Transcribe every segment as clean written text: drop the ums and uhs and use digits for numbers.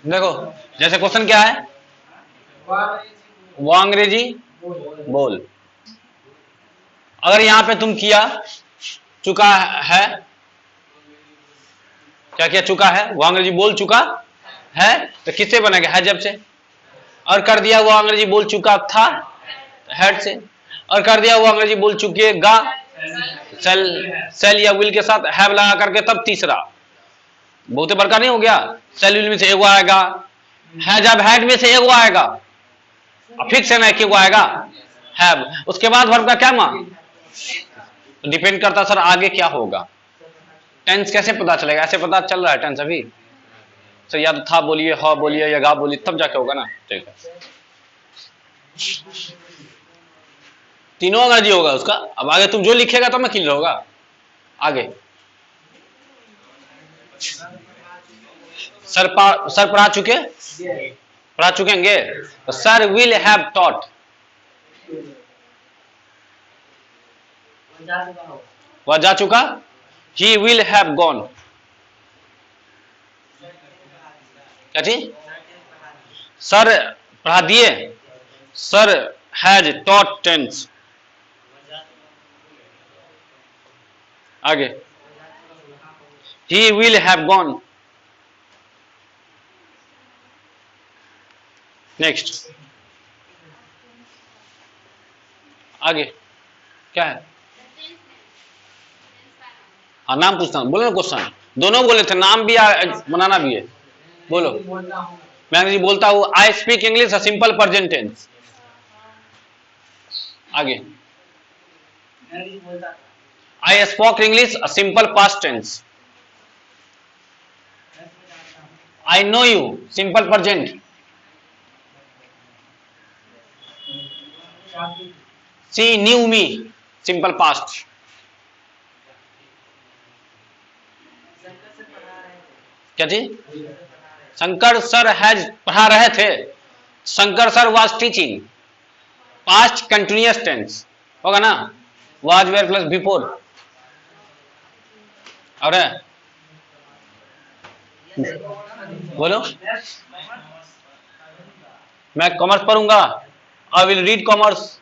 देखो जैसे क्वेश्चन क्या है, वो अंग्रेजी बोल। अगर यहां पे तुम किया चुका है, क्या किया चुका है, वो अंग्रेजी बोल चुका है, तो किससे बनेगा, है जब से। और कर दिया वो अंग्रेजी बोल चुका था, हेड से। और कर दिया वो अंग्रेजी बोल चुकेगा, सेल या विल के साथ हैव लगा करके, तब तीसरा। बहुत बड़का नहीं हो गया, सेल विल में से एगो आएगा, है जब हेड में से एगो आएगा, फिक्स है ना कि एगो आएगा हैव, उसके बाद वर्ब का क्या मान, डिपेंड करता सर आगे क्या होगा। टेंस कैसे पता चलेगा, ऐसे पता चल रहा है टेंस अभी सर, या तो था बोलिए, हा बोलिए, या गा बोलिए, तब जाके होगा ना। ठीक है, तीनों अंग्रेजी होगा उसका। अब आगे तुम जो लिखेगा तो मैं क्लियर होगा आगे। सर पढ़ा चुकेंगे, तो सर विल हैव टॉट, वह जा चुका, ही विल हैव गॉन, क्या चीज, सर पढ़ा दिए, सर हैज टॉट टेंस, आगे he will have gone. Next आगे क्या है, हाँ नाम पूछता, बोलो ना क्वेश्चन, दोनों बोले थे, नाम भी बनाना भी है, बोलो। मैं अंग्रेजी बोलता हूं, I speak English, simple present tense, आगे I spoke English, simple past tense, I know you, simple present, she knew me, simple past, क्या जी, शंकर सर हैज पढ़ा रहे थे, Shankar sir was teaching, past continuous tense होगा ना, वाज वेयर प्लस बिफोर। और बोलो, मैं कॉमर्स पढ़ूंगा, I will read commerce,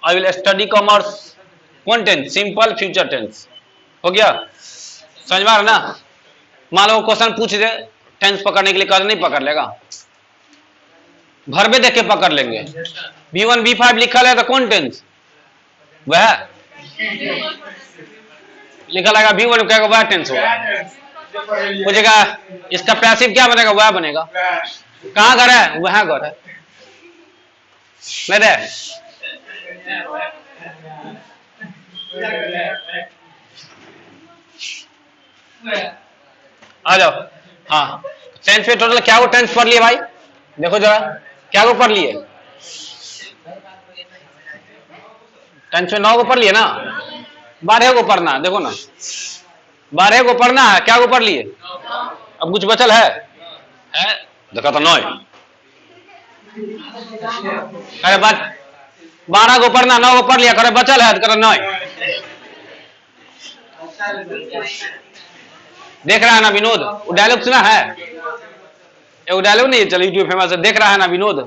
I will study commerce, कौन टेंस, सिंपल फ्यूचर टेंस हो गया, समझ में आ रहा ना। मान लो क्वेश्चन पूछ दे, टेंस पकड़ने के लिए कर नहीं पकड़ लेगा, भर में देख के पकड़ लेंगे। V1 V5 लिखा है तो कौन टेंस, वह लिखा रहेगा V1 कहेगा वह टेंस होगा, पूछेगा इसका पैसिव क्या बनेगा, वह बनेगा, कहां घर है, वह घर है मेरे। आ जाओ, हाँ टेंस पे टोटल क्या वो टेंस पढ़ लिए भाई, देखो जरा क्या वो पढ़ लिए, टेंस में 9 को पढ़ लिए ना, 12 को पढ़ना, देखो ना 12 को पढ़ना है, क्या को पढ़ लिए, अब कुछ बचल है देखा तो 9, अरे बात 12 को पढ़ना, 9 को पढ़ लिया, करे बचल है करे 9। देख रहा है ना विनोद, वो डायलॉग सुना है, वो डायलॉग नहीं चल यूट्यूब फेमस है, देख रहा है ना विनोद,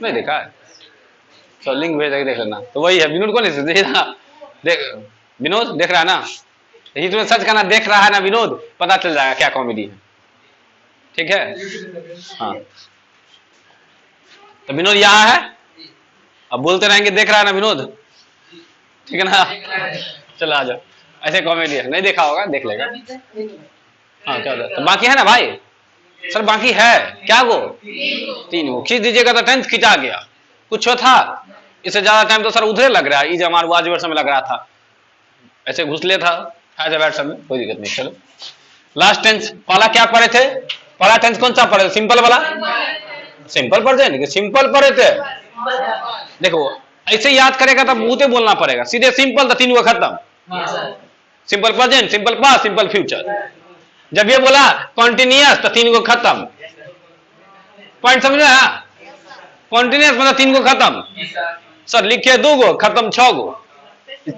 नहीं देखा है, तो लिंक भेज देख लेना, तो वही है विनोद, कौन है देख विनोद, देख रहा है ना, यही तुम्हें सर्च करना, देख रहा है ना विनोद, पता चल जाएगा क्या कॉमेडी है, ठीक है। हाँ तो विनोद यहाँ है, अब बोलते रहेंगे देख रहा है ना विनोद, ठीक है ना, चलो आ जाओ, ऐसे कॉमेडी है, नहीं देखा होगा देख लेगा। हाँ क्या तो बाकी है ना भाई, सर बाकी है क्या, वो 3 वो खींच दीजिएगा तो टेंस खिंचा गया, कुछ था इससे ज्यादा टाइम तो सर उधर लग रहा है, हमारे वाज वर्ष में लग रहा था, ऐसे घुसले था सब में, कोई दिक्कत नहीं। चलो लास्ट टेंस, पहला क्या पढ़े थे, पहला टेंस कौन सा पढ़े, सिंपल वाला, सिंपल पढ़ जाए, सिंपल पढ़े थे, देखो ऐसे याद करेगा तब मुंह बोलना पड़ेगा, सीधे सिंपल तो 3 को खत्म, simple present, simple past, simple future. जब ये बोला कॉन्टिन्यूअस तो 3 को खत्म, पॉइंट समझ रहे, कॉन्टिन्यूअस मतलब 3 को खत्म, सर लिखे 2 को खत्म, 6 को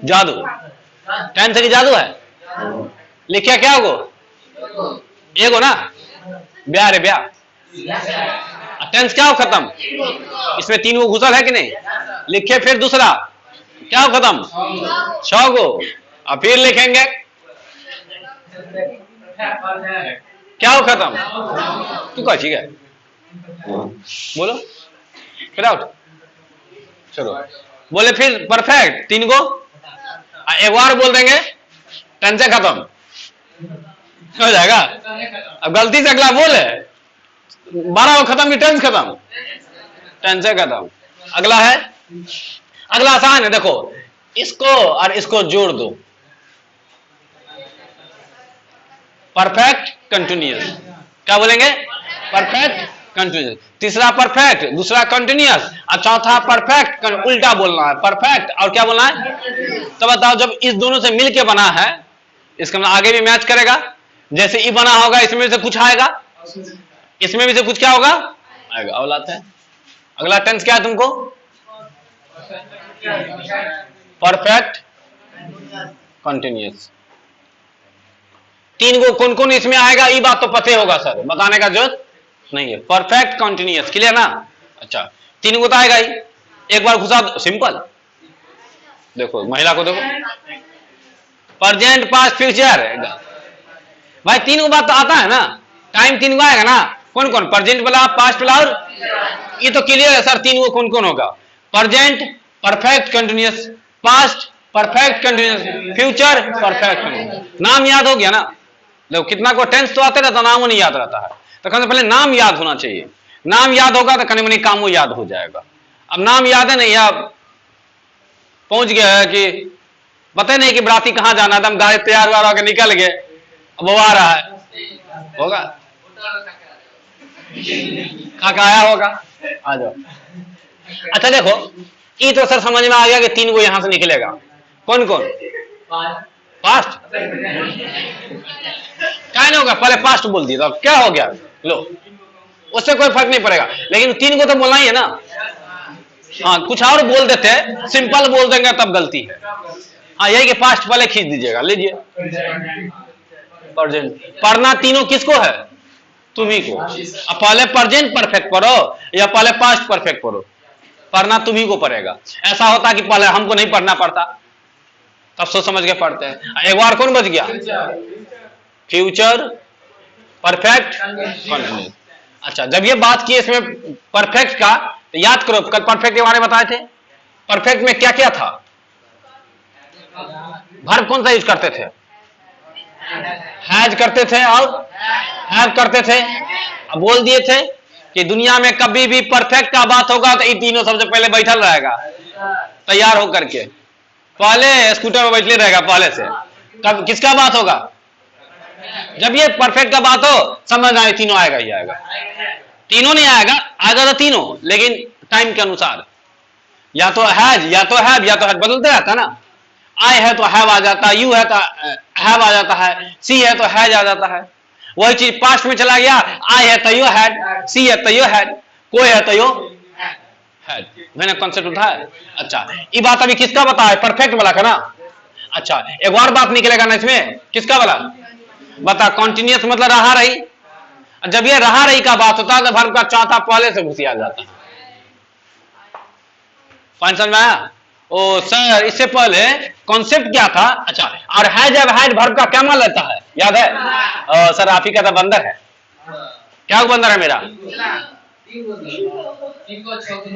जादू, टेंस की जादू है, लिखिए क्या गो? एगो ना, ब्याह रे ब्याह। टेंस क्या हो खत्म? इसमें 3 गो घुसल है कि नहीं? लिखिए फिर दूसरा क्या हो खत्म? 6 गो। अब फिर लिखेंगे क्या हो खत्म? तू क्या ठीक है बोलो फिर आउट। चलो बोले फिर परफेक्ट 3 गो। एक बार बोल देंगे टेंस से खत्म हो जाएगा। अब गलती से अगला बोले 12 को खत्म की टेंस खत्म? टेंस से खत्म। अगला है, अगला आसान है, देखो इसको और इसको जोड़ दो, परफेक्ट कंटिन्यूअस। क्या बोलेंगे? Perfect continuous. तीसरा परफेक्ट, दूसरा कंटिन्यूअस और चौथा परफेक्ट। उल्टा बोलना है, परफेक्ट और क्या बोलना है? तो बताओ जब इस दोनों से मिलके बना है, इसका मतलब आगे भी मैच करेगा। जैसे ई बना होगा इसमें से कुछ आएगा, इसमें भी से कुछ क्या होगा आएगा। और लाते हैं अगला टेंस क्या है तुमको? Perfect continuous. 3 गो कौन कौन इसमें आएगा ये बात तो पते होगा सर, बताने का जरूरत नहीं है। परफेक्ट कंटिन्यूअस क्लियर ना? अच्छा 3 गो तो आएगा ही, एक बार घुसा दो, सिंपल। देखो महिला को देखो, प्रेजेंट पास्ट फ्यूचर। भाई 3 गो बात तो आता है ना, टाइम 3 गो आएगा ना। कौन कौन? प्रेजेंट वाला, पास्ट वाला और ये तो क्लियर है सर। 3 गो कौन कौन होगा? Present perfect continuous, past perfect continuous, future perfect continuous. नाम याद हो गया ना? देखो कितना को टेंस तो आते रहता, नाम नहीं याद रहता है। तो कहने पहले नाम याद होना चाहिए, नाम याद होगा तो कहीं मनी काम याद हो जाएगा। अब नाम याद है नहीं, अब पहुंच गया है कि पता नहीं कि बराती कहां जाना था, हम गाड़ी तैयार वार होकर निकल गए, अब वो आ रहा है, होगा खा आया होगा, आ जाओ। अच्छा देखो ये तो सर समझ में आ गया कि 3 गो यहां से निकलेगा। कौन कौन? पास्ट क्या नहीं होगा, पहले पास्ट बोल दिया तो क्या हो गया, लो उससे कोई फर्क नहीं पड़ेगा, लेकिन 3 को तो बोलना ही है ना। हाँ कुछ और बोल देते हैं, सिंपल बोल देंगे तब गलती है। हाँ यही कि पास्ट पहले खींच दीजिएगा, लीजिए प्रेजेंट। पढ़ना तीनों किसको है? तुम्ही को। अब पहले प्रेजेंट परफेक्ट पढ़ो या पहले पास्ट परफेक्ट पढ़ो, पढ़ना तुम्ही को पड़ेगा। ऐसा होता कि पहले हमको नहीं पढ़ना पड़ता, तब सोच समझ के पढ़ते हैं। एक बार कौन बच गया? Future perfect continuous. अच्छा जब ये बात की इसमें परफेक्ट का, तो याद करो कल परफेक्ट के बारे में बताए थे। परफेक्ट में क्या क्या था? वर्ब कौन सा यूज करते थे? हैज करते थे और हैव करते थे। अब बोल दिए थे कि दुनिया में कभी भी परफेक्ट का बात होगा तो ये तीनों सबसे पहले बैठल रहेगा तैयार होकर के, पहले स्कूटर में बैठले रहेगा पहले से। कब किसका बात होगा? जब ये परफेक्ट का बात हो समझ आए तीनों आएगा ही आएगा। तीनों नहीं आएगा, आएगा तो तीनों, लेकिन टाइम के अनुसार, या तो हैज या तो हैव या तो हैज, बदलते रहता ना। आई है तो हैव आ जाता है, यू है तो हैव आ जाता है, सी है तो हैज आ जाता है। वही चीज पास्ट में चला गया, आई है तो यू हैड, सी है तो यू हैड, कोई है तो यू हैड। मैंने कॉन्सेप्ट उठाया। अच्छा ये बात अभी किसका बताया? परफेक्ट वाला का ना। अच्छा एक और बात निकलेगा ना इसमें, किसका वाला बता? कॉन्टिन्यूअस मतलब रहा रही। जब ये रहा रही का बात होता है तो वर्ब का चौथा पहले से घुसी आ जाता है। पॉइंट समझ में आया? ओ सर इससे पहले कॉन्सेप्ट क्या था? अच्छा और हैज एव हैड वर्ब का क्या मान लेता है, याद है? सर आप ही का तो बंदर है। क्या बंदर है मेरा?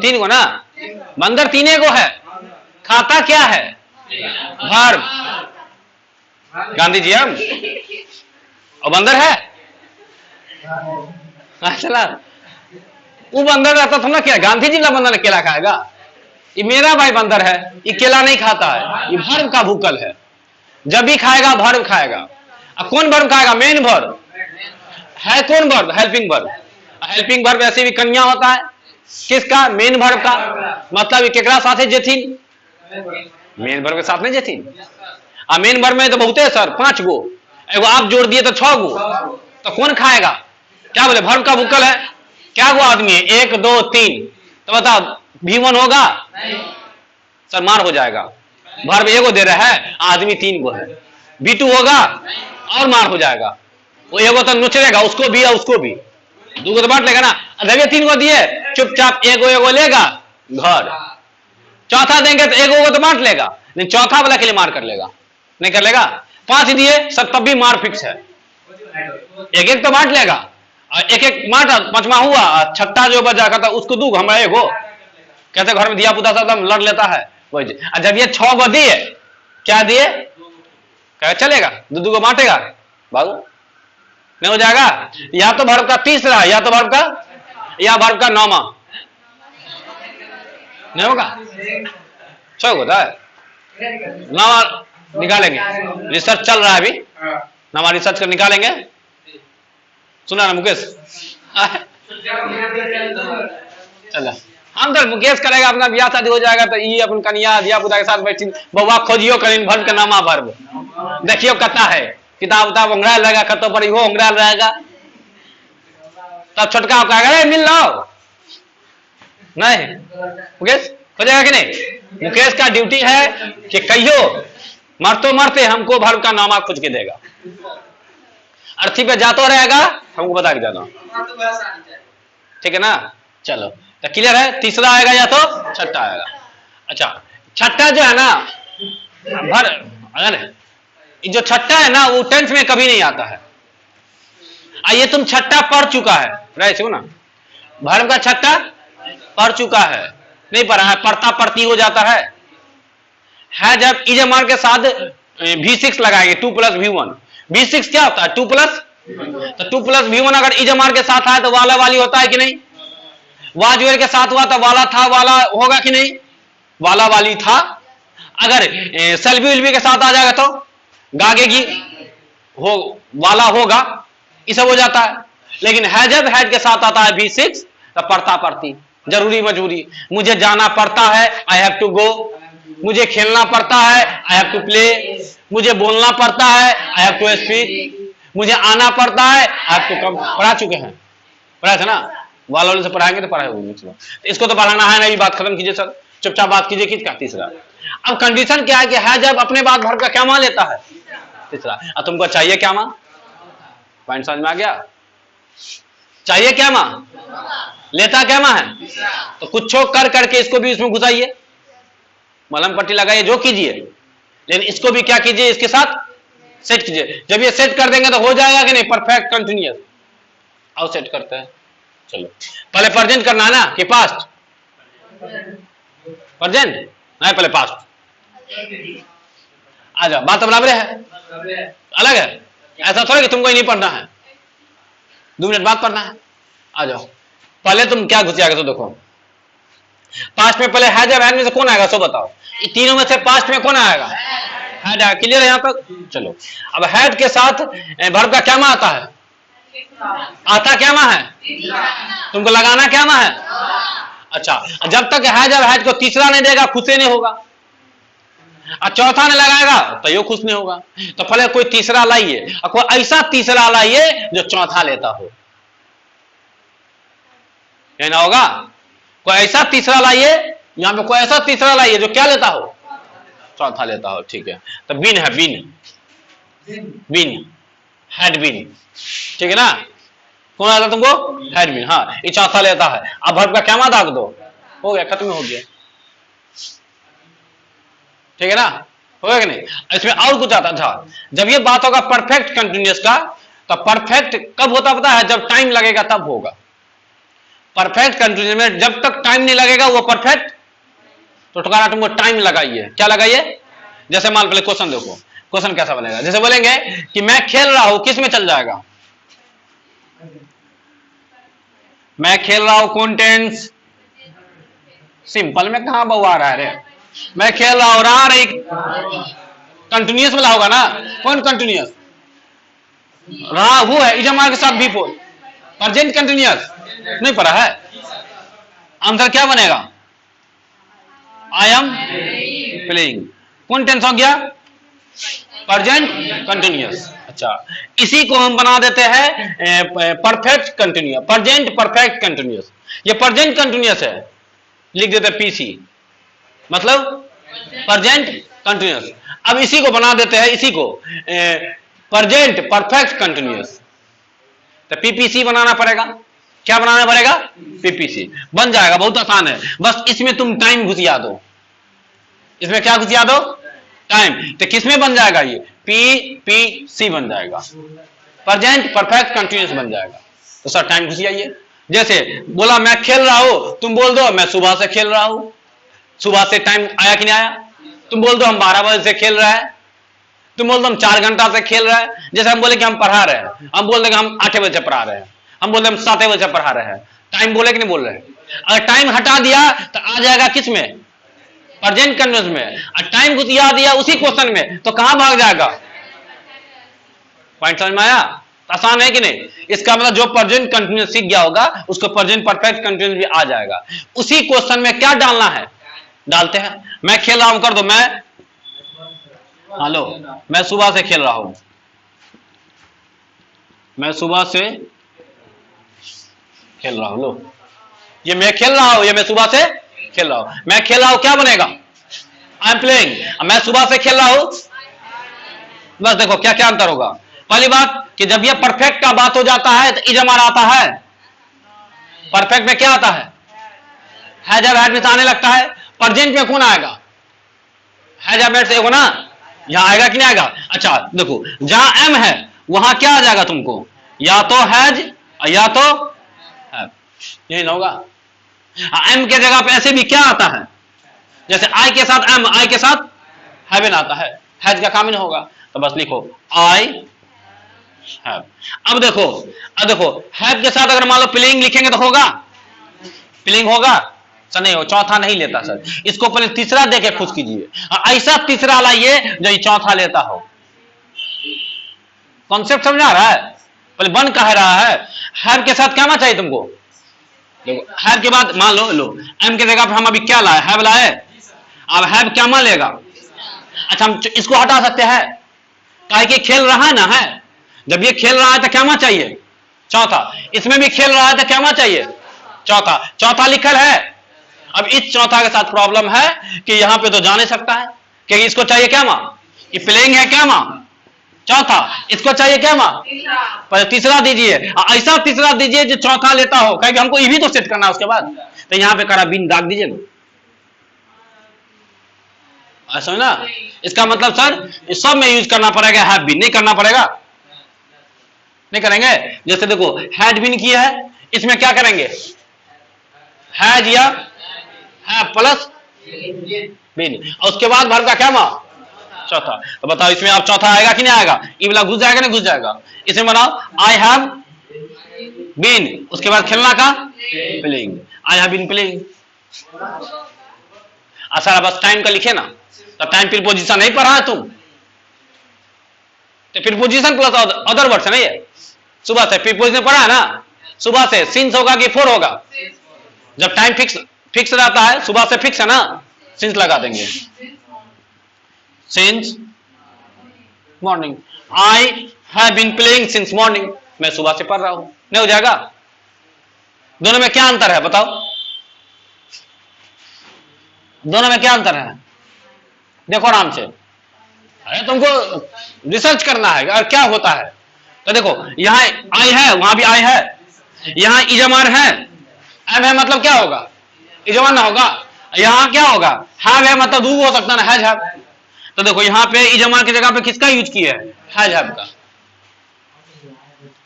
3 को ना, बंदर 3 को है। खाता क्या है? वर्ब। गांधी जी हम और बंदर है। चला वो बंदर रहता था ना, क्या गांधी जी ना बंदर केला खाएगा? ये मेरा भाई बंदर है, ये केला नहीं खाता है, ये भर्व का भूकल है। जब भी खाएगा भर्व खाएगा। अब कौन भर्व खाएगा? मेन भर्व है। कौन verb? Helping verb. Helping verb ऐसे भी कन्या होता है, किसका? मेन भर्व का। मतलब ये केकरा साथ है? जेथिन। मेन भर्व के साथ नहीं जेथिन। मेन भर्व में तो बहुत है सर, 5 गो, एगो आप जोड़ दिए तो 6 गो। तो कौन खाएगा? क्या बोले? भर्व का भूकल है। क्या गो आदमी है? 1 2 3। तो बताओ V1 होगा? सर मार हो जाएगा। भर्व एगो दे रहा है, आदमी 3 गो है। B2 होगा और मार हो जाएगा। वो एगो तो नुचरेगा, उसको भी और उसको भी, दूगो तो बांट लेगा ना। जब ये 3 को दिए चुपचाप एगो एगो लेगा घर, चौथा देंगे तो एगो को तो बांट लेगा, लेकिन चौथा वाला के लिए मार कर लेगा, नहीं कर लेगा। 5 दिए सब तब भी मार फिक्स है, एक एक तो बांट लेगा, एक एक मार, पांचवा हुआ, छठा जो बचा था उसको दूग हमारा एगो, कहते घर में दिया पुता सब लड़ लेता है वही। जब ये 6 को दिए, क्या दिए, क्या चलेगा, दू को बांटेगा बाबू, नहीं हो जाएगा। या तो वर्ब का तीसरा, या तो वर्ब का, या वर्ब का नौमा, नहीं होगा। 6 होता है, नौमा निकालेंगे, रिसर्च चल रहा है अभी, नौमा रिसर्च कर निकालेंगे। सुना ना मुकेश, चलो हम तो मुकेश करेगा, अपना ब्याह शादी हो जाएगा तो ये अपन कन्या दिया पुता के साथ बैठी बउआ खोजियो करीन भर के नामा भरब, देखियो कता है, किताब उताब उंगराल रहेगा, कतो पर इहो उंगराल रहेगा, तब छोटका कहेगा मिल लो, नहीं मुकेश हो जाएगा कि नहीं। मुकेश का ड्यूटी है कि कहियो मरते मरते हमको भर का नामा खोज के देगा, अर्थी पे जातो रहेगा, हमको बता के जाना, ठीक है ना। चलो तो क्लियर है, तीसरा आएगा या तो छठा आएगा। अच्छा छठा जो है ना भर, अगर जो छठा है ना वो टेंस में कभी नहीं आता है। आइए तुम छठा पढ़ चुका है, राइट हो ना, भर्व का छठा पढ़ चुका है, नहीं पढ़ा है, पढ़ता पढ़ती हो जाता है जब इजमार के साथ V6 लगाएंगे 2 + V1, V6 क्या होता है 2 +, तो 2 + V1 अगर इजमार के साथ आए तो वाला वाली होता है कि नहीं, वाजुअर के साथ हुआ तो वाला था वाला होगा कि नहीं, वाला वाली था। अगर सलबी उलबी के साथ आ जाएगा तो गागेगी हो, वाला होगा, ये सब हो जाता है। लेकिन है जब हैड के साथ आता है V6 तो पढ़ता पढ़ती, जरूरी मजबूरी, मुझे जाना पड़ता है आई हैव टू गो, मुझे खेलना पड़ता है आई हैव टू प्ले, मुझे बोलना पड़ता है आई हैव टू स्पीक, मुझे आना पड़ता है आई हैव टू कम। पढ़ा चुके हैं, पढ़ा था ना, वालों से पढ़ाएंगे तो पढ़ाए होंगे, इसको तो पढ़ाना है नहीं, बात खत्म कीजिए सर, चुपचाप बात कीजिए। किसका तीसरा, अब कंडीशन क्या है कि है जब अपने बात भर का क्या मान लेता है तीसरा। अब तुमको चाहिए क्या मां, पॉइंट समझ में आ गया, चाहिए क्या मां, लेता क्या मां है, तो कुछ कर करके इसको भी इसमें घुसाइए, मलहम पट्टी लगाइए, जो कीजिए, लेकिन इसको भी क्या कीजिए, इसके साथ सेट कीजिए। जब ये सेट कर देंगे तो हो जाएगा कि नहीं, परफेक्ट कंटिन्यूअस। आओ सेट करते हैं, चलो पहले प्रेजेंट करना है ना कि पास्ट, प्रेजेंट नहीं पहले पास्ट, आ जाओ, बात तो बराबर है, अलग है, ऐसा थोड़ा कि तुमको ही नहीं पढ़ना है, 2 मिनट बाद पढ़ना है। आ जाओ, पहले तुम क्या घुस जाएगा तो देखो, पास्ट में पहले है जब हैड में से कौन आएगा सो बताओ, तीनों में से पास्ट में कौन आएगा, हैड आएगा, क्लियर है यहाँ तक। चलो अब हैड के साथ वर्ब का क्या मां आता है, आता क्या मां है, तुमको लगाना क्या मां है। अच्छा जब तक है जब हैड को तीसरा नहीं देगा खुश नहीं होगा, और चौथा ने लगाएगा तो यो खुश नहीं होगा। तो पहले कोई तीसरा लाइए, और कोई ऐसा तीसरा लाइए जो चौथा लेता हो, ये ना होगा, कोई ऐसा तीसरा लाइए, यहां पे कोई ऐसा तीसरा लाइए जो क्या लेता हो, चौथा लेता हो, ठीक है। तो बिन है, बिन, बिन, हैड बिन, ठीक है ना, कौन आता तुमको, हैड बिन, हाँ ये चौथा लेता है। अब वर्ब का क्या मां दाग दो, हो गया, खत्म हो गया, ठीक है ना, हो गया कि नहीं। इसमें और कुछ आता था, जब ये बात होगा परफेक्ट कंटिन्यूअस का, तो परफेक्ट कब होता पता है, जब टाइम लगेगा तब होगा। परफेक्ट कंटिन्यूअस में जब तक टाइम नहीं लगेगा वो परफेक्ट, तो ठुकारा तुमको टाइम लगाइए, क्या लगाइए, जैसे मान पहले क्वेश्चन देखो, क्वेश्चन कैसा बनेगा, जैसे बोलेंगे कि मैं खेल रहा हूं, किस में चल जाएगा, मैं खेल रहा हूं कौन टेंस, सिंपल में कहां बहु आ रहा है रे, मैं खेल रहा हूं, रहा रही कंटिन्यूअस वाला होगा ना, कौन कंटिन्यूअस, रहा वो है, इजमार के साथ भी फोर, प्रेजेंट कंटिन्यूअस नहीं पढ़ा है, आंसर क्या बनेगा, आई एम प्लेइंग, कौन टेंस हो गया, प्रेजेंट कंटिन्यूअस। अच्छा इसी को हम बना देते हैं perfect continuous, present perfect continuous, ये प्रेजेंट कंटिन्यूअस है, लिख देते पीसी, मतलब प्रेजेंट कंटिन्यूअस। अब इसी को बना देते हैं, इसी को प्रेजेंट परफेक्ट कंटिन्यूअस। तो पीपीसी बनाना पड़ेगा। क्या बनाना पड़ेगा? पीपीसी। बन जाएगा, बहुत आसान है। बस इसमें तुम टाइम घुसिया दो। इसमें क्या घुसिया दो? टाइम। तो किसमें बन जाएगा ये? पीपीसी बन जाएगा, प्रेजेंट परफेक्ट कंटिन्यूअस बन जाएगा। तो सर टाइम घुसियाइए। जैसे बोला मैं खेल रहा हूं, तुम बोल दो मैं सुबह से खेल रहा हूं। सुबह से टाइम आया कि नहीं आया? तुम बोल दो हम 12 बजे से खेल रहे हैं। तुम बोल दो हम 4 घंटा से खेल रहे हैं। जैसे हम बोले कि हम पढ़ा रहे हैं, हम बोल देंगे हम 8 बजे से पढ़ा रहे हैं, हम बोल दें हम 7 बजे से पढ़ा रहे हैं। टाइम बोले कि नहीं बोल रहे? अगर टाइम हटा दिया तो आ जाएगा किस में? प्रेजेंट कंटिन्यूअस में। और टाइम घुसिया दिया उसी क्वेश्चन में तो कहां भाग जाएगा? पॉइंट समझ में आया? आसान है कि नहीं? इसका मतलब जो प्रेजेंट कंटिन्यूअस सीख गया होगा उसको प्रेजेंट परफेक्ट कंटिन्यूअस भी आ जाएगा। उसी क्वेश्चन में क्या डालना है डालते हैं। मैं खेल रहा हूं कर दो, मैं हेलो मैं सुबह से खेल रहा हूं, मैं सुबह से खेल रहा हूं। लो ये मैं खेल रहा हूं, ये मैं सुबह से खेल रहा हूं। मैं खेल रहा हूं क्या बनेगा? I am playing. मैं सुबह से खेल रहा हूं। बस देखो क्या क्या अंतर होगा। पहली बात कि जब ये परफेक्ट का बात हो जाता है तो इजमार आता है। परफेक्ट में क्या आता है? है जब हेड में आने लगता है। प्रेजेंट में कौन आएगा? है जब हेड से ना, यहां आएगा कि नहीं आएगा? अच्छा देखो जहां एम है वहां क्या आ जाएगा तुमको? या तो हैज या तो हैव। यही ना होगा? एम के जगह पे ऐसे भी क्या आता है? जैसे आई के साथ एम, आई के साथ हैवन आता है। हैज का काम ही नहीं होगा तो बस लिखो आई हैव। अब देखो हैव के साथ अगर मान लो प्लेइंग लिखेंगे तो होगा? प्लेइंग होगा? सर नहीं हो, चौथा नहीं लेता सर। इसको पहले तीसरा देके खुश कीजिए, ऐसा तीसरा लाइए जो चौथा लेता हो। कॉन्सेप्ट समझ आ रहा है? पहले बन कह रहा है हैव के साथ क्या आना चाहिए तुमको? देखो हैव के बाद मान लो एम के जगह पर हम अभी क्या लाए? हैव लाए। अब हैव क्या मान लेगा? अच्छा हम इसको हटा सकते हैं काहे कि खेल रहा है ना है। जब ये खेल रहा है तो क्या मान चाहिए? चौथा। इसमें भी खेल रहा है तो क्या मान चाहिए? चौथा। चौथा लिखल है। अब इस चौथा के साथ प्रॉब्लम है कि यहां पे तो जा नहीं सकता है क्योंकि इसको चाहिए क्या मां? ये प्लेइंग है क्या मां? चौथा। इसको चाहिए क्या मां? पर तीसरा दीजिए, ऐसा तीसरा दीजिए जो चौथा लेता हो, क्योंकि हमको ये भी तो सेट करना है उसके बाद। तो यहां पे करा बिन दाग दीजिए ना। ऐसा ना, इसका मतलब सर इस सब में यूज करना पड़ेगा, हैव बीन नहीं करना पड़ेगा? नहीं करेंगे। जैसे देखो हैड बीन किया है, इसमें क्या करेंगे? हैज या हैव प्लस बीन, और उसके बाद वर्ब का क्या मां? चौथा। तो बताओ इसमें अब चौथा आएगा कि नहीं आएगा? ये वाला घुस जाएगा नहीं घुस जाएगा? इसमें बनाओ आई हैव बीन, उसके बाद खेलना का playing, I have been playing. अच्छा बस टाइम का लिखे ना, तो टाइम प्रीपोजिशन नहीं पढ़ा है तुम? तो प्रीपोजिशन प्लस अदर वर्ड नहीं है? सुबह से प्रीपोजिशन पढ़ा है ना? सुबह से सिंस होगा कि फोर होगा? जब टाइम फिक्स रहता है, सुबह से फिक्स है ना, सिंस लगा देंगे। Since morning, I have been playing since morning, मैं सुबह से पढ़ रहा हूं। नहीं हो जाएगा? दोनों में क्या अंतर है बताओ? दोनों में क्या अंतर है? देखो आराम से, अरे तुमको रिसर्च करना है और क्या होता है। तो देखो यहां आई है, वहां भी आई है, यहां इजमार है, एम है मतलब क्या होगा? इजमार ना होगा। यहां क्या होगा? हैव है मतलब दू हो सकता ना, हैज हैव। तो देखो यहां पे इजमार की जगह पे किसका यूज किया है? हैज हैव का।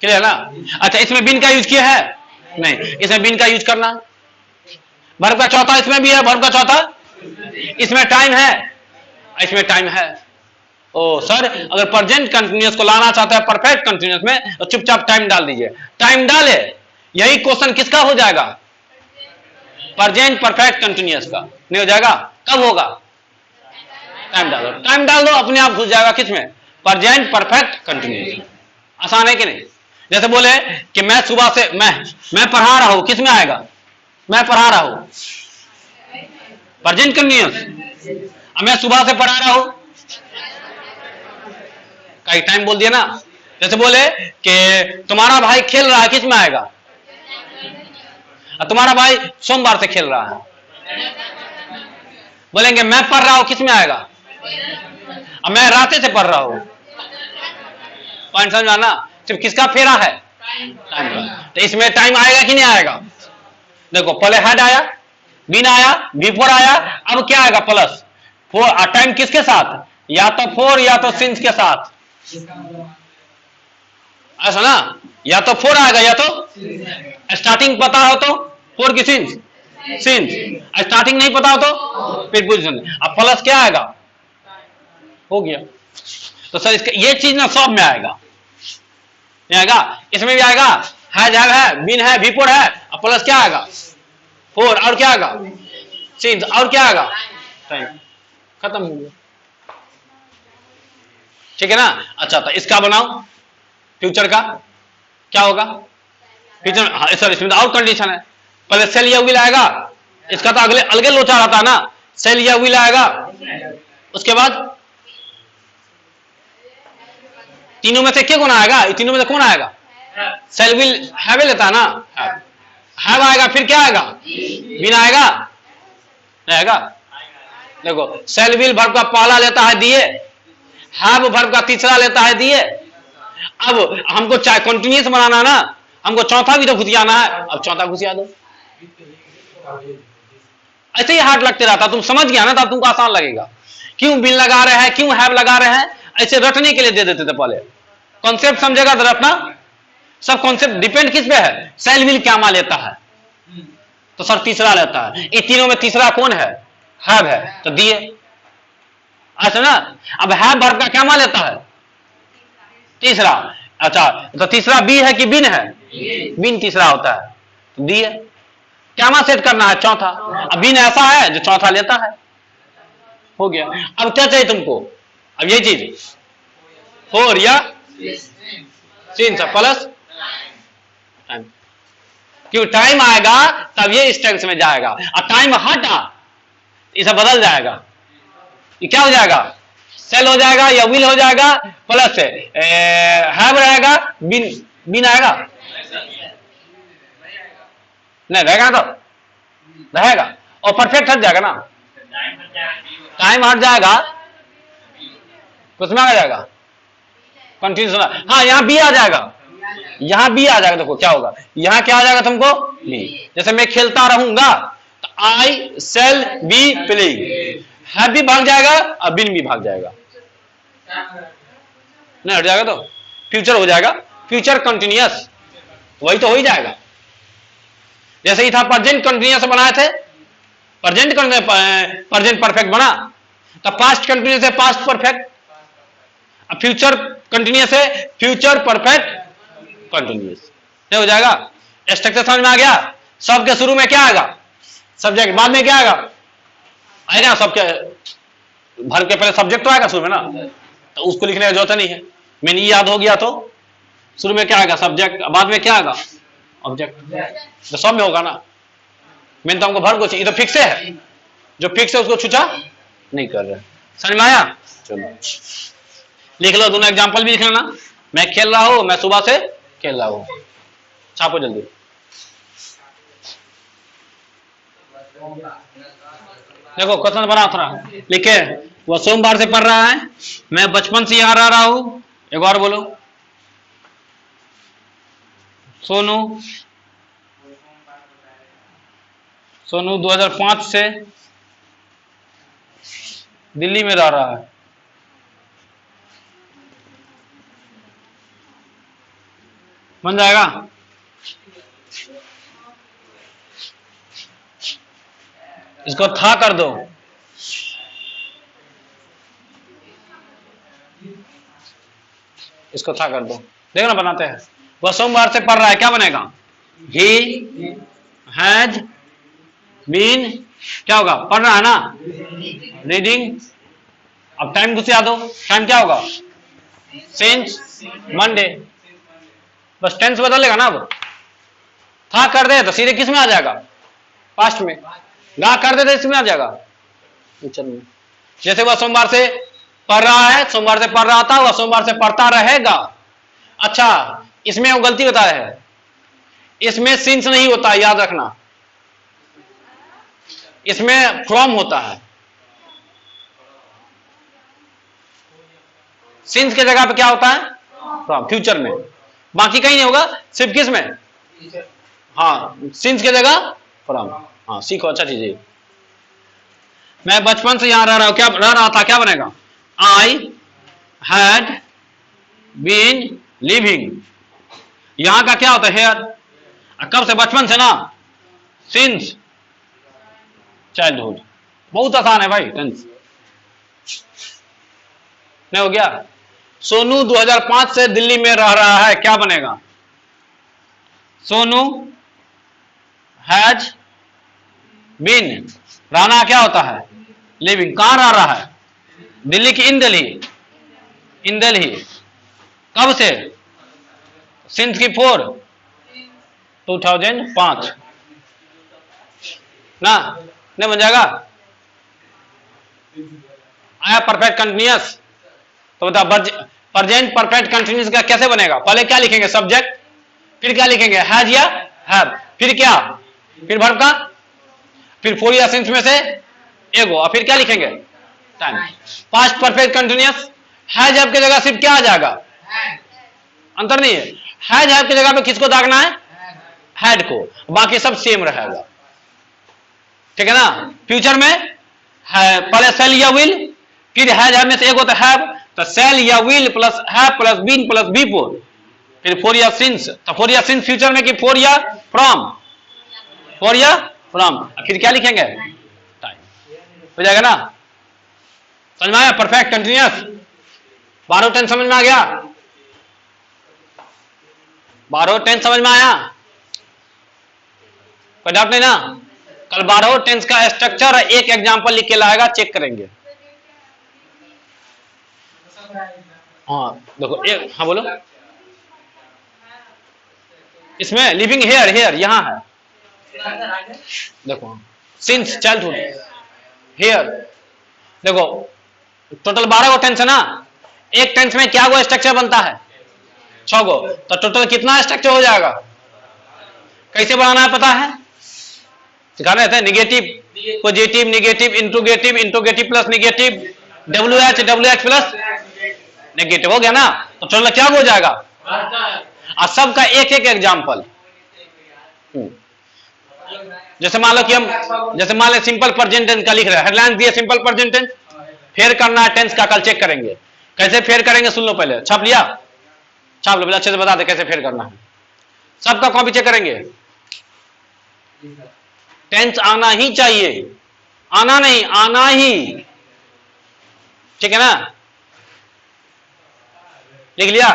क्लियर ना? अच्छा इसमें बिन का यूज किया है? नहीं, इसमें बिन का यूज करना। वर्ब का चौथा इसमें भी है, वर्ब का चौथा इसमें टाइम है, इसमें टाइम है। ओ सर अगर प्रेजेंट कंटिन्यूअस को लाना चाहता है परफेक्ट कंटिन्यूअस में तो चुपचाप टाइम डाल दीजिए। टाइम डाले, यही क्वेश्चन किसका हो जाएगा? प्रेजेंट परफेक्ट कंटिन्यूअस का। नहीं हो जाएगा? कब होगा? टाइम डालो, टाइम डाल दो, अपने आप घुस जाएगा किसमें? Present perfect continuous. आसान है कि नहीं? जैसे बोले कि मैं सुबह से मैं पढ़ा रहा हूं, किसमें आएगा? मैं पढ़ा रहा हूं, प्रेजेंट कंटिन्यूअस। मैं सुबह से पढ़ा रहा हूं, कई टाइम बोल दिया ना। जैसे बोले कि तुम्हारा भाई खेल रहा है, किस में आएगा? तुम्हारा भाई सोमवार से खेल रहा है। बोलेंगे मैं पढ़ रहा हूं, किस में आएगा? अब मैं रास्ते से पढ़ रहा हूं, पॉइंट समझ आना, सिर्फ किसका फेरा है, टाइम का। तो इसमें टाइम आएगा कि नहीं आएगा, देखो पहले हेड आया, बीन आया, बिफोर आया, अब क्या आएगा प्लस फोर। टाइम किसके साथ, या तो फोर या तो सिंस के साथ, ऐसा ना, या तो फोर आएगा या तो स्टार्टिंग पता हो तो फोर की सिंस, स्टार्टिंग नहीं पता हो तो फिर पोजीशन। अब प्लस क्या आएगा, हो गया। तो सर इसका ये चीज ना सब में आएगा, आएगा, इसमें भी आएगा, है, बीन है, बिफोर है, अब प्लस क्या आएगा फोर, और क्या आएगा सिंस, और क्या आएगा टाइम, खत्म हो गया। ठीक है ना। अच्छा तो इसका बनाओ, फ्यूचर का क्या होगा, फ्यूचर सर इसमें तो और कंडीशन है, पहले सेल या विल आएगा, इसका तो अगले अलगे लोचा रहता है ना, सेल या विल आएगा, उसके बाद तीनों में से क्या कौन आएगा, तीनों में से कौन आएगा, सेल विल हैव लेता है ना, हैव आएगा, फिर क्या आएगा, बिन आएगा, आएगा। देखो सेल विल वर्ब का पहला लेता है दिए, हैव वर्ब का तीसरा लेता है दिए। अब हमको चाहे कंटिन्यूस बनाना ना, हमको चौथा भी तो घुसियाना है, अब चौथा घुसिया दो। ऐसे ही हार्ड लगते रहता, तुम समझ गया ना, तब तुमको आसान लगेगा। क्यों बिन लगा रहे हैं, क्यों हैव लगा रहे हैं, ऐसे रटने के लिए दे देते थे पहले, कॉन्सेप्ट समझेगा तो रटना। सब कॉन्सेप्ट डिपेंड किस पे है, सेल विल क्या मान लेता है, तो सर तीसरा लेता है, इन तीनों में तीसरा कौन है, हैव है, तो दिए, ऐसा ना। अब हैव वर्ब का क्या मान लेता है, तीसरा। अच्छा तो तीसरा बी है कि बिन है, बिन तीसरा होता है, तो दिए। क्या मान सेट करना है, चौथा। अब बिन ऐसा है जो चौथा लेता है, हो गया। अब क्या चाहिए तुमको, अब ये चीज फोर या सिंस प्लस टाइम, क्यों टाइम आएगा तब ये इस टेंस में जाएगा, और टाइम हटा इसे बदल जाएगा, ये क्या हो जाएगा, सेल हो जाएगा या विल हो जाएगा, प्लस हैव रहेगा, बिन आएगा, नहीं रहेगा तो रहेगा, और परफेक्ट हट जाएगा ना, टाइम हट जाएगा, कुछ में आ जाएगा कंटिन्यूस होना। हाँ यहाँ बी आ जाएगा, यहाँ बी आ जाएगा, देखो क्या होगा, यहाँ क्या आ जाएगा तुमको बी। जैसे मैं खेलता रहूंगा तो आई सेल बी प्लेइंग, है भी भाग जाएगा और बिन भी भाग जाएगा, नहीं हट जाएगा तो फ्यूचर हो जाएगा, फ्यूचर कंटिन्यूअस, वही तो हो ही जाएगा। जैसे ही था प्रेजेंट कंटिन्यूअस बनाए थे, प्रेजेंट परफेक्ट बना, तो पास्ट कंटिन्यूअस है पास्ट परफेक्ट, अब फ्यूचर कंटिन्यूअस है फ्यूचर परफेक्ट कंटिन्यूअस, नहीं हो जाएगा। स्ट्रक्चर समझ में आ गया। सब के शुरू में क्या आएगा, सब्जेक्ट, बाद में क्या आएगा सबके भर के पहले सब्जेक्ट तो आएगा शुरू में ना, तो उसको लिखने की जरूरत नहीं है, मैंने याद हो गया तो शुरू में क्या आएगा सब्जेक्ट, बाद में क्या आएगा ऑब्जेक्ट, तो सब में होगा ना। मैंने तो हमको भर को चाहिए, तो फिक्स है, जो फिक्स है उसको छुचा नहीं कर रहे, समझ में आया। चलो लिख लो, दोनों एग्जांपल भी लिख लेना। मैं खेल रहा हूं, मैं सुबह से खेल रहा हूं, छापो जल्दी। देखो क्वेश्चन बना थोड़ा लिखे, वो सोमवार से पढ़ रहा है, मैं बचपन से यहां रह रहा हूं। एक और बोलो, सोनू 2005 से दिल्ली में रह रहा है। बन जाएगा। इसको था कर दो, इसको था कर दो, देखो ना बनाते हैं। वह सोमवार से पढ़ रहा है, क्या बनेगा, ही हैज बीन, क्या होगा, पढ़ रहा है ना, रीडिंग। अब टाइम घुसिया दो, टाइम क्या होगा, सिंस मंडे, बस टेंस बदलेगा ना। अब था कर दे तो सीधे किस में आ जाएगा, पास्ट में। गा कर दे तो इसमें आ जाएगा फ्यूचर में। जैसे वह सोमवार से पढ़ रहा है, सोमवार से पढ़ रहा था, वह सोमवार से पढ़ता रहेगा। अच्छा इसमें वो गलती बता रहे हैं, इसमें सिंस नहीं होता, याद रखना, इसमें फ्रॉम होता है। सिंस के जगह पे क्या होता है? फ्रॉम, फ्यूचर में। बाकी कहीं नहीं होगा, सिर्फ किस में? हाँ, सिंस के जगह फ्रॉम। हाँ, सीखो, अच्छा चीज है। मैं बचपन से यहां रह रहा हूं, क्या रह रहा था, क्या बनेगा? I had been living. यहां का क्या होता है? हेयर। कब से? बचपन से ना, सिंस चाइल्डहुड। बहुत आसान है भाई, टेंस। नहीं हो गया? सोनू 2005 से दिल्ली में रह रहा है, क्या बनेगा? सोनू हैज बीन, रहना क्या होता है? लिविंग। कहां रह रहा है? दिल्ली की, इन दिल्ली, इन दिल्ली। कब से? सिंस की 2005 ना, नहीं बन जाएगा? आया परफेक्ट कंटिन्यूअस, तो बता प्रेजेंट परफेक्ट कंटिन्यूअस का कैसे बनेगा? पहले क्या लिखेंगे? सब्जेक्ट, फिर क्या लिखेंगे? हैज या हैव, फिर क्या? फिर वर्ब का, फिर फोर या सिंस में से एगो, और फिर क्या लिखेंगे? Time. Past perfect continuous, has have की जगह सिर्फ क्या आ जाएगा? अंतर नहीं है। हैज हैव की जगह पे किसको दागना है? हैड को, बाकी सब सेम रहेगा, ठीक है ना? फ्यूचर में पहले सेल या विल, फिर हैज हैव में से एक होता है हैव, तो सेल या will plus have plus been plus be for, फिर फोर या सिंस, तो फोर या सिंस फ्यूचर में कि फोर या फ्रॉम? फोर या फ्रॉम, फिर क्या लिखेंगे? टाइम। हो जाएगा ना? समझ में आया? परफेक्ट कंटिन्यूअस 12 10 समझ में आ गया? 12 10 समझ में आया? कोई डाउट नहीं ना? कल 12 टेंस का स्ट्रक्चर एक एग्जांपल लिख के लाएगा, चेक करेंगे। हाँ देखो, एक, हाँ बोलो। इसमें लिविंग हेयर, हेयर यहां है, देखो सिंस चाइल्डहुड, हेयर। देखो टोटल 12 गो टेंस है ना, एक टेंस में क्या गो स्ट्रक्चर बनता है? 6 गो, तो टोटल कितना स्ट्रक्चर हो जाएगा? कैसे बनाना है पता है? सिखाना रहता है। Negative, positive, negative, interrogative, interrogative plus negative, WH WH plus negative, हो गया ना? तो टोटल क्या हो जाएगा? और सबका एक एक एग्जाम्पल। जैसे मान लो कि हम, जैसे मान लो सिंपल प्रेजेंट टेंस का लिख रहे हैं, हेडलाइन दिए सिंपल प्रेजेंट टेंस, फेयर करना है टेंस का, कल चेक करेंगे। कैसे फेयर करेंगे सुन लो, पहले छाप लिया? छाप लो, अच्छे से बता दे कैसे फेयर करना है। सबका कॉपी चेक करेंगे। टेंस आना ही चाहिए, आना नहीं, आना ही, ठीक है ना? लिख लिया?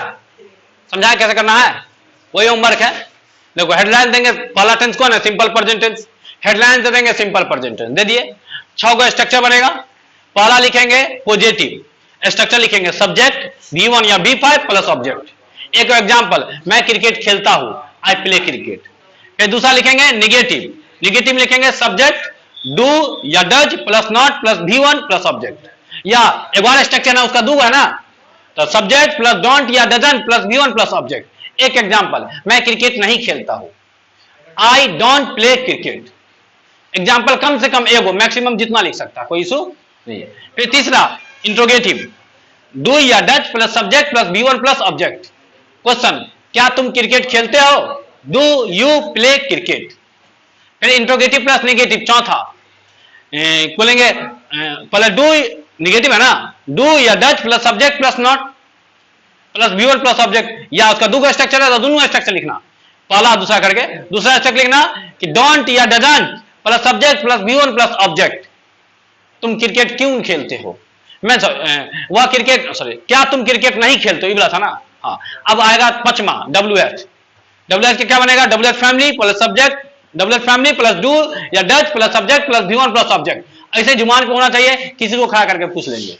समझाया कैसे करना है? वही होमवर्क है। देखो हेडलाइन देंगे, पहला टेंस कौन है? Simple present tense. हेडलाइन दे देंगे सिंपल प्रेजेंट टेंस, दे दिए। 6 गो स्ट्रक्चर बनेगा। पहला लिखेंगे पॉजिटिव, स्ट्रक्चर लिखेंगे सब्जेक्ट V1 या V5 प्लस ऑब्जेक्ट। एक एग्जांपल, मैं क्रिकेट खेलता हूं, आई प्ले क्रिकेट। फिर दूसरा लिखेंगे निगेटिव, निगेटिव लिखेंगे सब्जेक्ट डू या does plus not plus V1 plus object. या एक बार स्ट्रक्चर ना उसका दो है ना, तो सब्जेक्ट प्लस डोंट या doesn't plus V1 plus object. एक एग्जांपल, मैं क्रिकेट नहीं खेलता हूं, I don't play cricket. Example कम से कम एगो, मैक्सिमम जितना लिख सकता, कोई इशू नहीं है। फिर तीसरा इंट्रोगेटिव, डू या does plus subject plus V1 plus object. Question, क्या तुम क्रिकेट खेलते हो? Do you play cricket. फिर इंट्रोगेटिव प्लस नेगेटिव, चौथा बोलेंगे पहले डू, निगेटिव है ना, डू या does plus subject plus not plus V1 plus object, या उसका दो स्ट्रक्चर है तो दोनों स्ट्रक्चर लिखना, पहला दूसरा करके। दूसरा स्ट्रक्चर लिखना कि डोंट या doesn't plus subject plus V1 plus object. तुम क्रिकेट क्यों खेलते हो? मैं वह क्रिकेट, सॉरी, क्या तुम क्रिकेट नहीं खेलते हो, ये बोला था ना। हाँ, अब आएगा पांचवा WH। WH के क्या बनेगा? WH family plus subject, WH family plus do या does plus subject plus V1 plus object. ऐसे जुबान पे होना चाहिए, किसी को खड़ा करके पूछ लेंगे।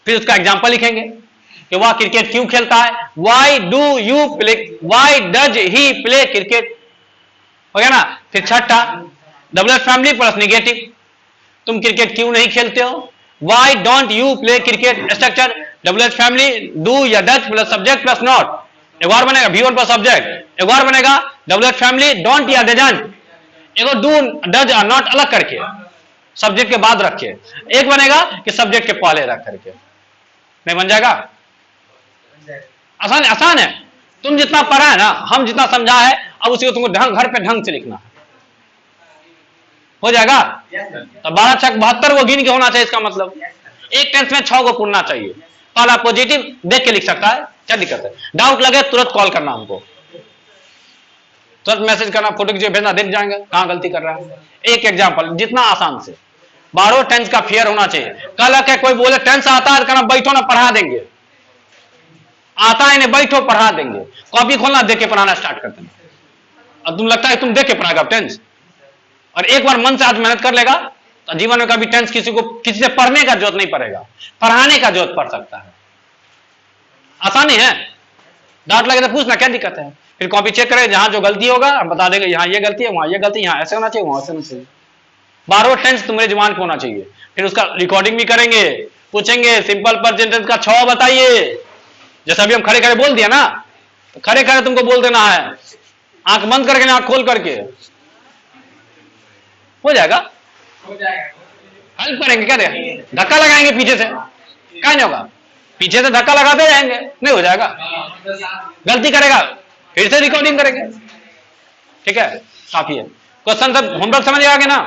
फिर उसका एग्जांपल लिखेंगे कि वह क्रिकेट क्यों खेलता है, why do you play, why does he play cricket, हो गया ना। फिर छठा WH फैमिली प्लस नेगेटिव, तुम क्रिकेट क्यों नहीं खेलते हो, why don't you play cricket. Structure WH family do या does plus subject plus not, एक बार बनेगा V1 प्लस ऑब्जेक्ट, एक बार बनेगा WH फैमिली डोंट या डजंट, एक डू डज और नॉट अलग करके सब्जेक्ट के बाद रखे, एक बनेगा कि सब्जेक्ट के पहले रख करके, नहीं बन जाएगा? आसान आसान है, तुम जितना पढ़ा है ना, हम जितना समझा है, अब उसी को तुमको घर पे ढंग से लिखना है, हो जाएगा। तो 12 छक 72 को गिन के होना चाहिए, इसका मतलब एक टेंस में 6 को पूरना चाहिए। पहला पॉजिटिव देख के लिख सकता है, क्या दिक्कत है। डाउट लगे तुरंत कॉल करना हमको, तुरंत मैसेज करना, फोटो खींच भेजना, देख जाएंगे कहां गलती कर रहा है। एक एग्जांपल, जितना आसान से 12 टेंस का फेयर होना चाहिए। कल के कोई बोले टेंस आता है, कहना बैठो ना पढ़ा देंगे, आता है नहीं, बैठो पढ़ा देंगे। कॉपी खोलना, देख के पढ़ाना स्टार्ट कर देना। अब तुम लगता है तुम देख के पढ़ाएगा टेंस, और एक बार मन से आज मेहनत कर लेगा तो जीवन में कभी टेंस किसी से पढ़ने का जरूरत नहीं पड़ेगा, पढ़ाने का जरूरत पड़ सकता है। आसानी है, डाउट लगे तो पूछना, क्या दिक्कत है। फिर कॉपी चेक करें, जहां जो गलती होगा हम बता देंगे, यहाँ ये गलती है, वहां ये गलती, यहाँ ऐसे होना चाहिए, वहां ऐसे होना चाहिए। 12 टेंस तुम्हारे जुबान पे होना चाहिए। फिर उसका रिकॉर्डिंग भी करेंगे, पूछेंगे सिंपल प्रेजेंट टेंस का 6 बताइए। जैसा अभी हम खड़े खड़े बोल दिया ना, तो खड़े खड़े तुमको बोल देना है, आंख बंद करके, आंख खोल करके, हो जाएगा। हेल्प करेंगे, क्या देगा, धक्का लगाएंगे पीछे से, क्या नहीं होगा, पीछे से धक्का लगाते जाएंगे, नहीं हो जाएगा। गलती करेगा फिर से रिकॉर्डिंग करेंगे, ठीक है, काफी है। क्वेश्चन सब होमवर्क समझ आगे ना,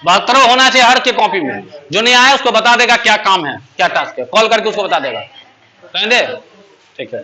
72 होना चाहिए हर के कॉपी में। जो नहीं आया उसको बता देगा क्या काम है, क्या टास्क है, कॉल करके उसको बता देगा, ठीक है।